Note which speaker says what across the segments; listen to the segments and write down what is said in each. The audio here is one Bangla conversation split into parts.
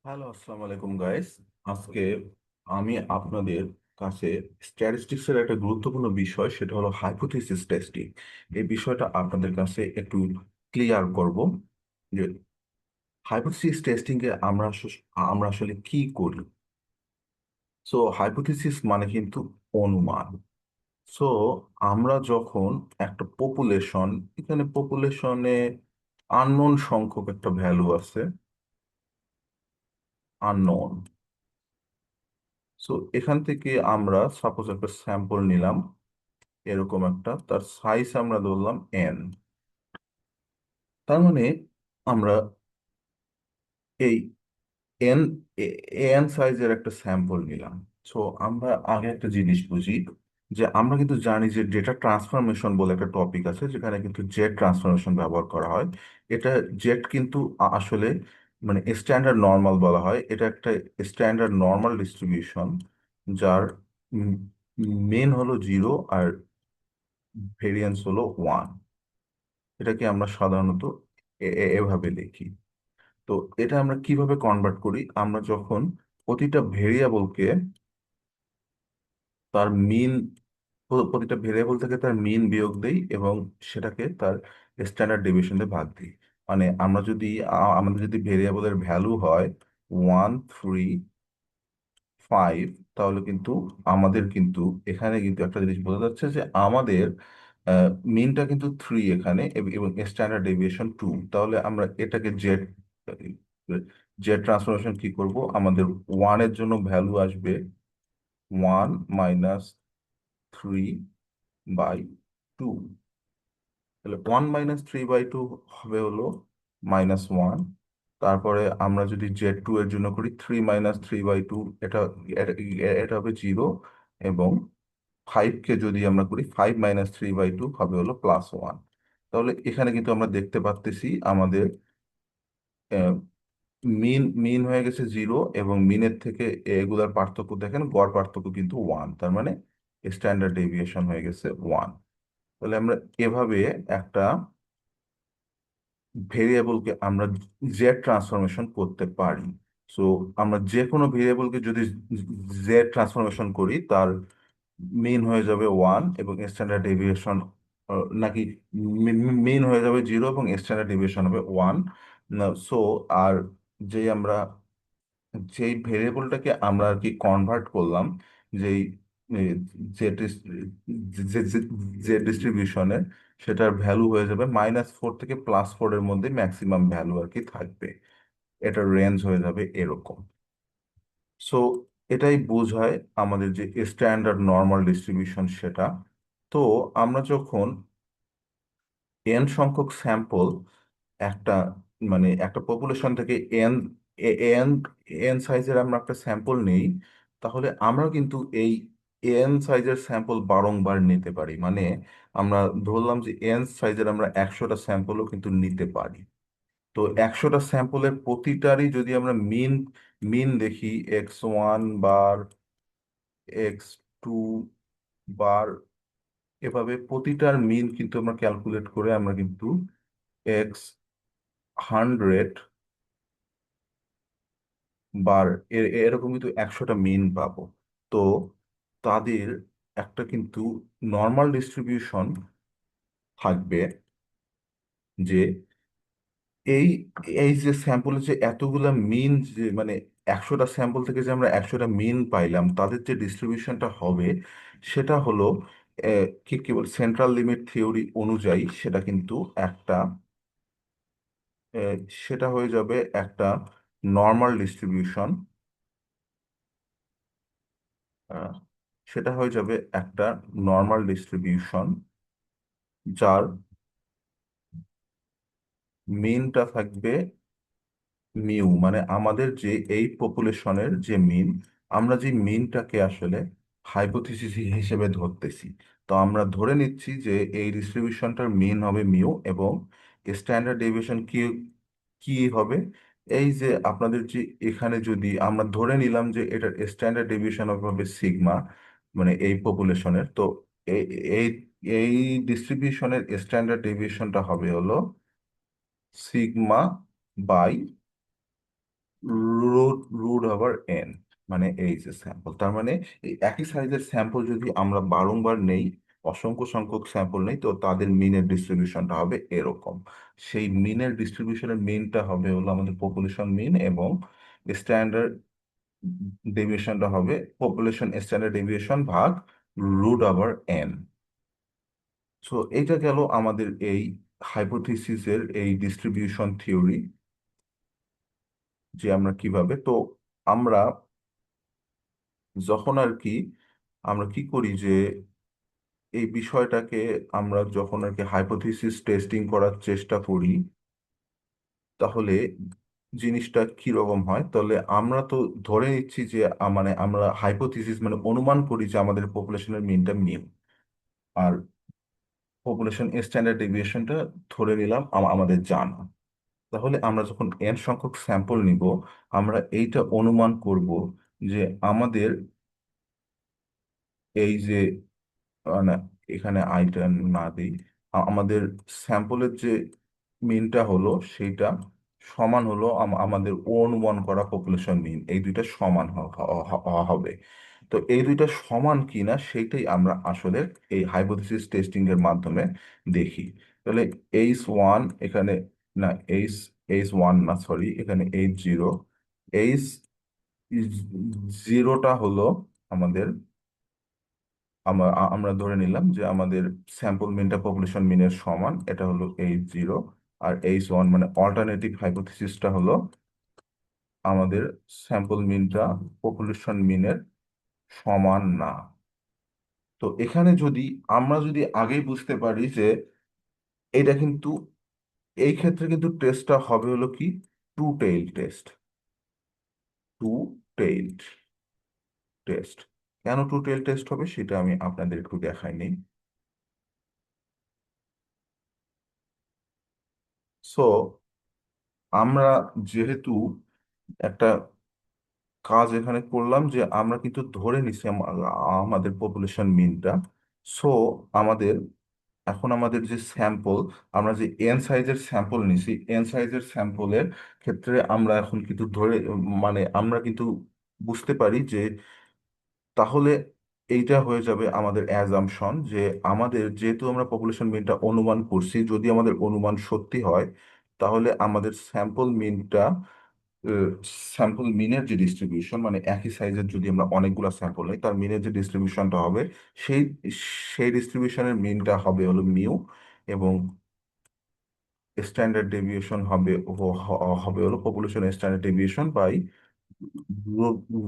Speaker 1: হ্যালো, আসসালামু আলাইকুম গাইস। আজকে আমি আপনাদের কাছে স্ট্যাটিস্টিক্সের একটা গুরুত্বপূর্ণ বিষয়, সেটা হলো হাইপোথিসিস টেস্টিং। এই বিষয়টা আপনাদের কাছে একটু ক্লিয়ার করব যে হাইপোথিসিস টেস্টিং এ আমরা আসলে কি করি। সো হাইপোথিসিস মানে কিন্তু অনুমান। সো আমরা যখন একটা পপুলেশন, এখানে পপুলেশনে আননোন সংখ্যক একটা ভ্যালু আছে, আননোন। সো এখান থেকে আমরা সাপোজ একটা স্যাম্পল নিলাম, এরকম একটা, তার সাইজ আমরা ধরলাম এন। তার মানে আমরা এই এন এন সাইজের একটা স্যাম্পল নিলাম। সো আমরা আগে একটা জিনিস বুঝি, যে আমরা কিন্তু জানি যে ডেটা ট্রান্সফরমেশন বলে একটা টপিক আছে, যেখানে কিন্তু জেড ট্রান্সফরমেশন ব্যবহার করা হয়। এটা জেড কিন্তু আসলে মানে স্ট্যান্ডার্ড নর্মাল বলা হয়। এটা একটা স্ট্যান্ডার্ড নর্মাল ডিস্ট্রিবিউশন, যার মেন হলো 0 আর ভেরিয়েন্স হলো 1। এটাকে আমরা সাধারণত এভাবে লিখি। তো এটা আমরা কিভাবে কনভার্ট করি? আমরা যখন প্রতিটা ভেরিয়েবলকে তার মিন, প্রতিটা ভেরিয়েবল থেকে তার মিন বিয়োগ দেই এবং সেটাকে তার স্ট্যান্ডার্ড ডেভিয়েশন দিয়ে ভাগ দিই। মানে আমরা যদি আমাদের যদি ভেরিয়েবলের ভ্যালু হয় 1, 3, 5, তাহলে কিন্তু আমাদের কিন্তু এখানে কিন্তু একটা জিনিস বোঝা যাচ্ছে যে আমাদের মিনটা কিন্তু 3 এখানে, এবং স্ট্যান্ডার্ড ডেভিয়েশন 2। তাহলে আমরা এটাকে জেড জেড ট্রান্সফরমেশন কি করব? আমাদের ওয়ানের জন্য ভ্যালু আসবে 1-3/2। তাহলে 1-3/2 হবে হলো -1। তারপরে আমরা যদি জেড 2 এর জন্য করি 3-3/2, এটা এটা এটা হবে 0। এবং 5 কে যদি আমরা করি 5-3/2 হবে হলো +1। তাহলে এখানে কিন্তু আমরা দেখতে পাচ্তেছি আমাদের মিন মিন হয়ে গেছে 0, এবং মিনের থেকে এগুলার পার্থক্য দেখেন, গড় পার্থক্য কিন্তু 1। তার মানে স্ট্যান্ডার্ড ডেভিয়েশন হয়ে গেছে 1। তাহলে আমরা এভাবে একটা ভেরিয়েবলকে আমরা জেড ট্রান্সফরমেশন করতে পারি। সো আমরা যে কোনো ভেরিয়েবলকে যদি জেড ট্রান্সফরমেশন করি, তার মিন হয়ে যাবে 1 এবং স্ট্যান্ডার্ড ডেভিয়েশন, নাকি মিন হয়ে যাবে 0 এবং স্ট্যান্ডার্ড ডেভিয়েশন হবে 1। সো আর আমরা যেই ভেরিয়েবলটাকে আমরা আর কি কনভার্ট করলাম, যেই এ, যে যে ডিস্ট্রিবিউশনের, সেটার ভ্যালু হয়ে যাবে -4 থেকে +4 এর মধ্যে ম্যাক্সিমাম ভ্যালু আর কি থাকবে। এটার রেঞ্জ হয়ে যাবে এরকম। সো এটাই বোঝায় আমাদের যে স্ট্যান্ডার্ড নর্মাল ডিস্ট্রিবিউশন সেটা। তো আমরা যখন এন সংখ্যক স্যাম্পল একটা, মানে একটা পপুলেশন থেকে এন এন এন সাইজের আমরা একটা স্যাম্পল নেই, তাহলে আমরা কিন্তু এই এন সাইজের স্যাম্পল বারংবার নিতে পারি। মানে আমরা ধরলাম যে এন সাইজের আমরা 100টা স্যাম্পলও কিন্তু নিতে পারি। তো 100টা স্যাম্পলের প্রতিটারই যদি আমরা মিন মিন দেখি, x1 বার, x2 বার, এভাবে প্রতিটার মিন কিন্তু আমরা ক্যালকুলেট করে আমরা কিন্তু x100 বার এরকম কিন্তু 100টা মিন পাবো। তো তাদের একটা কিন্তু নর্মাল ডিস্ট্রিবিউশন থাকবে, যে এই এই যে স্যাম্পলের যে এতগুলা মিন, যে মানে 100টা স্যাম্পল থেকে যে আমরা 100টা মিন পাইলাম, তাদের যে ডিস্ট্রিবিউশনটা হবে সেটা হলো কি কি বল, সেন্ট্রাল লিমিট থিওরি অনুযায়ী সেটা কিন্তু একটা, আহ, সেটা হয়ে যাবে একটা নর্মাল ডিস্ট্রিবিউশন। সেটা হয়ে যাবে একটা নর্মাল ডিস্ট্রিবিউশন, যার মিনটা থাকবে মিউ। মানে আমাদের যে এই পপুলেশনের যে মিন, আমরা যে মিনটাকে আসলে হাইপোথিসিস হিসেবে ধরতেছি। তো আমরা ধরে নিচ্ছি যে এই ডিস্ট্রিবিউশনটার মিন হবে মিউ, এবং স্ট্যান্ডার্ড ডেভিয়েশন কি কি হবে? এই যে আপনাদের যে এখানে যদি আমরা ধরে নিলাম যে এটার স্ট্যান্ডার্ড ডেভিয়েশন হবে সিগমা, মানে এই পপুলেশনের, তো এই এই এই ডিস্ট্রিবিউশনের স্ট্যান্ডার্ড ডেভিয়েশনটা হবে হলো sigma by root over N, মানে এই যে স্যাম্পল, তার মানে এই একই সাইজের স্যাম্পল যদি আমরা বারংবার নেই, অসংখ্য সংখ্যক স্যাম্পল নেই, তো তাদের মিনের ডিস্ট্রিবিউশনটা হবে এরকম। সেই মিনের ডিস্ট্রিবিউশনের মিনটা হবে হলো আমাদের পপুলেশন মিন, এবং স্ট্যান্ডার্ড ডেভিয়েশনটা হবে পপুলেশন স্ট্যান্ডার্ড ডেভিয়েশন ভাগ রুট ওভার এন। সো এইটা গেল আমাদের এই হাইপোথিসিসের এই ডিস্ট্রিবিউশন থিওরি, যে আমরা কিভাবে, তো আমরা যখন আর কি আমরা কি করি যে এই বিষয়টাকে আমরা যখন আর কি হাইপোথিসিস টেস্টিং করার চেষ্টা করি, তাহলে জিনিসটা কি রকম হয়, তাহলে আমরা তো ধরে নিচ্ছি যে মানে আমরা হাইপোথিসিস মানে অনুমান করি যে আমাদের পপুলেশনের মিনটা মিউ, আর পপুলেশন স্ট্যান্ডার্ড ডেভিয়েশনটা ধরে নিলাম আমাদের জানা। তাহলে আমরা যখন এন সংখ্যক স্যাম্পল নিব, আমরা এইটা অনুমান করব যে আমাদের এই যে না, এখানে আইটা না দিই, আমাদের স্যাম্পলের যে মিনটা হলো সেইটা সমান হলো আমাদের অনুমান করা পপুলেশন মিন, এই দুইটা সমান হবে। তো এই দুইটা সমান কিনা সেইটাই আমরা আসলে এই হাইপোথিসিস টেস্টিং এর মাধ্যমে দেখি। তাহলে H1 এখানে, না, H1 না, সরি, এখানে H0, H0টা হলো আমাদের, আমরা ধরে নিলাম যে আমাদের স্যাম্পল মিনটা পপুলেশন মিনের সমান, এটা হলো H0। আর H1 মানে অল্টারনেটিভ হাইপোথিসিসটা হলো আমাদের স্যাম্পল মিনটা পপুলেশন মিনের সমান না। তো এখানে যদি আমরা যদি আগেই বুঝতে পারি যে এটা কিন্তু, এই ক্ষেত্রে কিন্তু টেস্টটা হবে হলো কি, two tail test. Two tailed test. কেন টু টেইল টেস্ট হবে সেটা আমি আপনাদের একটু দেখাই নিই। সো আমরা যেহেতু একটা কাজ এখানে করলাম যে আমরা কিন্তু ধরে নিছি আমাদের পপুলেশন মিনটা। সো আমাদের এখন আমাদের যে স্যাম্পল, আমরা যে এন সাইজের স্যাম্পল নিছি, এন সাইজের স্যাম্পলের ক্ষেত্রে আমরা এখন কিন্তু ধরে, মানে আমরা কিন্তু বুঝতে পারি যে তাহলে এইটা হয়ে যাবে আমাদের অ্যাজাম্পশন, যে আমাদের যেহেতু আমরা পপুলেশন মিনটা অনুমান করছি, যদি আমাদের অনুমান সত্যি হয়, তাহলে আমাদের স্যাম্পল মিনটা, স্যাম্পল মিনের যে ডিস্ট্রিবিউশন, মানে একই সাইজের যদি আমরা অনেকগুলো স্যাম্পল নিই, তার মিনের যে ডিস্ট্রিবিউশনটা হবে, সেই সেই ডিস্ট্রিবিউশনের মিনটা হবে হলো মিউ, এবং স্ট্যান্ডার্ড ডেভিয়েশন হবে হবে হলো population standard deviation by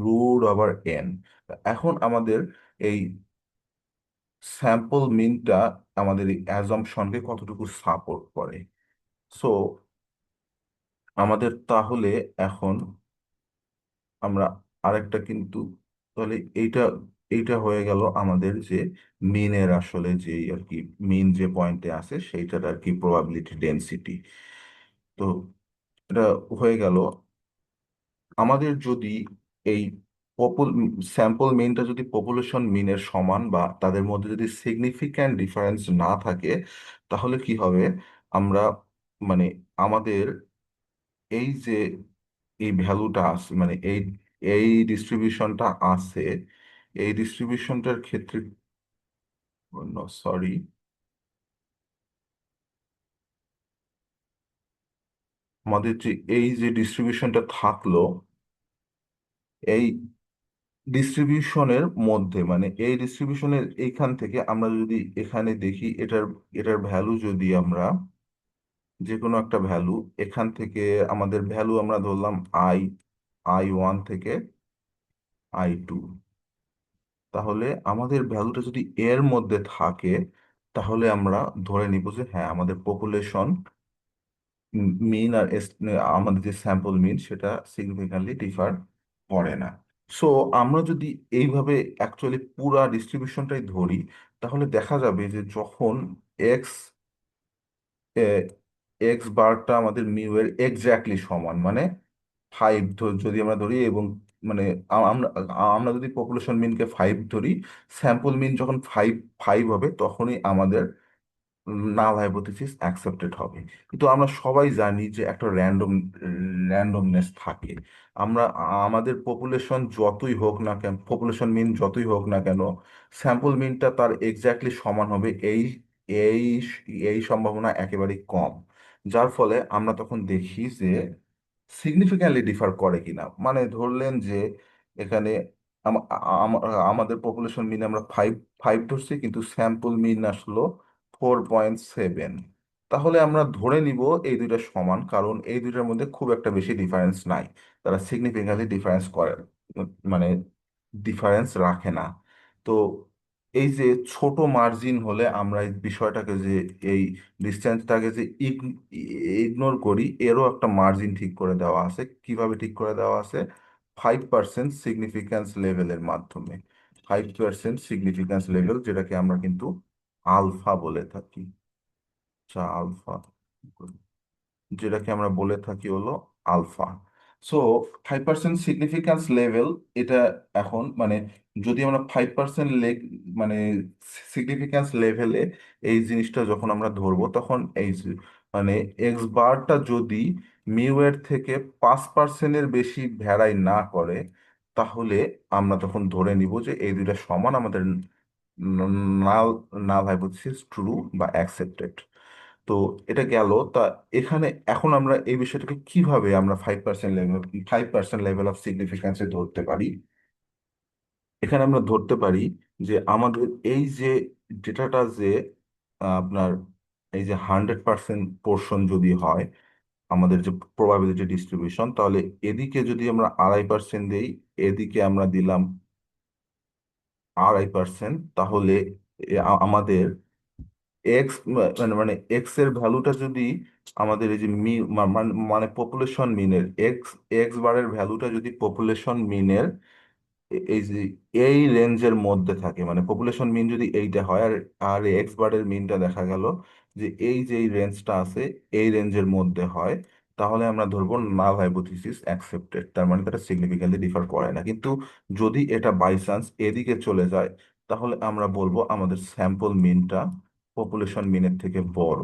Speaker 1: root over N. এখন আমাদের এই স্যাম্পল মিনটা আমাদের এই অ্যাজাম্পশনকে কতটুকু সাপোর্ট করে। সো আমাদের তাহলে এখন আমরা আরেকটা কিন্তু, তাহলে এইটা এইটা হয়ে গেল আমাদের যে মিনের আসলে যে আর কি মিন যে পয়েন্টে আছে সেইটার আর কি প্রবাবিলিটি ডেনসিটি। তো এটা হয়ে গেল। আমাদের যদি এই স্যাম্পল মিনটা যদি পপুলেশন মিনের সমান বা তাদের মধ্যে যদি সিগনিফিক্যান্ট ডিফারেন্স না থাকে, তাহলে কি হবে, আমরা মানে আমাদের এই যে এই ভ্যালুটা আছে, মানে এই এই ডিস্ট্রিবিউশনটা আছে, এই ডিস্ট্রিবিউশনটার ক্ষেত্রে, সরি, আমাদের যে এই যে ডিস্ট্রিবিউশনটা থাকলো, এই ডিস্ট্রিবিউশনের মধ্যে, মানে এই ডিস্ট্রিবিউশনের এইখান থেকে আমরা যদি এখানে দেখি, এটার এটার ভ্যালু যদি আমরা যে কোনো একটা ভ্যালু এখান থেকে, আমাদের ভ্যালু আমরা ধরলাম I1 থেকে I2, তাহলে আমাদের ভ্যালুটা যদি এর মধ্যে থাকে, তাহলে আমরা ধরে নিব যে হ্যাঁ আমাদের পপুলেশন মিন আর আমাদের যে স্যাম্পল মিন সেটা সিগনিফিক্যান্টলি ডিফার করে না। সো আমরা যদি এইভাবে অ্যাকচুয়ালি পুরা ডিস্ট্রিবিউশনটাই ধরি, তাহলে দেখা যাবে যে যখন এক্স এক্স বারটা আমাদের মিউ এর এক্স্যাক্টলি সমান, মানে 5 যদি আমরা ধরি, এবং মানে আমরা আমরা যদি পপুলেশন মিনকে 5 ধরি, স্যাম্পল মিন যখন 5 5 হবে, তখনই আমাদের নাল হাইপোথিসিস অ্যাকসেপ্টেড হবে। কিন্তু আমরা সবাই জানি যে একটা র্যান্ডমনেস থাকে। আমরা আমাদের পপুলেশন যতই হোক না কেন, পপুলেশন মিন যতই হোক না কেন, স্যাম্পল মিনটা তার এক্স্যাক্টলি সমান হবে, এই এই সম্ভাবনা একেবারেই কম। যার ফলে আমরা তখন দেখি যে সিগনিফিক্যান্টলি ডিফার করে কিনা। মানে ধরলেন যে এখানে আমাদের পপুলেশন মিন আমরা ফাইভ ফাইভ ধরছি, কিন্তু স্যাম্পল মিন আসলো 4.7। তাহলে আমরা ধরে নিব এই দুইটা সমান, কারণ এই দুইটার মধ্যে খুব একটা বেশি ডিফারেন্স নাই। তারা সিগনিফিক্যান্টলি ডিফারেন্স করে, মানে ডিফারেন্স রাখে না। তো এই যে ছোট মার্জিন হলে আমরা এই বিষয়টাকে যে এই ডিস্টেন্সটাকে যে ইগনোর করি, এরও একটা মার্জিন ঠিক করে দেওয়া আছে। কিভাবে ঠিক করে দেওয়া আছে? 5% সিগনিফিক্যান্স লেভেলের মাধ্যমে। 5% সিগনিফিক্যান্স লেভেল, যেটাকে আমরা কিন্তু আলফা বলে থাকি। আচ্ছা, আলফা, যেটাকে আমরা বলে থাকি হলো আলফা। সো 5% সিগনিফিক্যান্স লেভেল, এটা এখন মানে যদি আমরা 5% মানে সিগনিফিক্যান্স লেভেলে এই জিনিসটা যখন আমরা ধরবো, তখন এই মানে এক্স বারটা যদি মিউ এর থেকে 5%-এর বেশি ভ্যারাই না করে, তাহলে আমরা তখন ধরে নিব যে এই দুইটা সমান, আমাদের নাল নাল হাইপোথিসিস ট্রু বা অ্যাকসেপ্টেড। তো এটা গেল। তা এখানে এখন আমরা এই বিষয়টাকে কিভাবে আমরা 5% লেভেল অফ সিগনিফিকেন্সে ধরতে পারি? এখানে আমরা ধরতে পারি যে আমাদের এই যে ডেটাটা যে আপনার এই যে 100% পোর্শন যদি হয় আমাদের যে প্রবাবিলিটি ডিস্ট্রিবিউশন, তাহলে এদিকে যদি আমরা 2.5% দিই, এদিকে আমরা দিলাম 2.5%, তাহলে আমাদের এক্স মানে মানে এক্স এর ভ্যালুটা যদি আমাদের এই যে মানে পপুলেশন মিনের এক্স এক্স বারের ভ্যালুটা যদি পপুলেশন মিনের এই যে এই রেঞ্জের মধ্যে থাকে, মানে পপুলেশন মিন যদি এইটা হয়, আর আর এক্স বারের মিনটা দেখা গেল যে এই যে এই রেঞ্জটা আছে এই রেঞ্জের মধ্যে হয়, তাহলে আমরা ধরবো নাল হাইপোথিসিস অ্যাকসেপ্টেড। তার মানে তারা সিগনিফিক্যান্টলি ডিফার করে না। কিন্তু যদি এটা বাই চান্স এদিকে চলে যায়, তাহলে আমরা বলবো আমাদের স্যাম্পল মিনটা পপুলেশন মিনের থেকে বড়।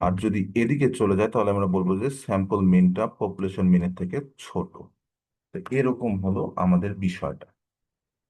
Speaker 1: আর যদি এদিকে চলে যায়, তাহলে আমরা বলবো যে স্যাম্পল মিনটা পপুলেশন মিনের থেকে ছোট। তো এরকম হলো আমাদের বিষয়টা।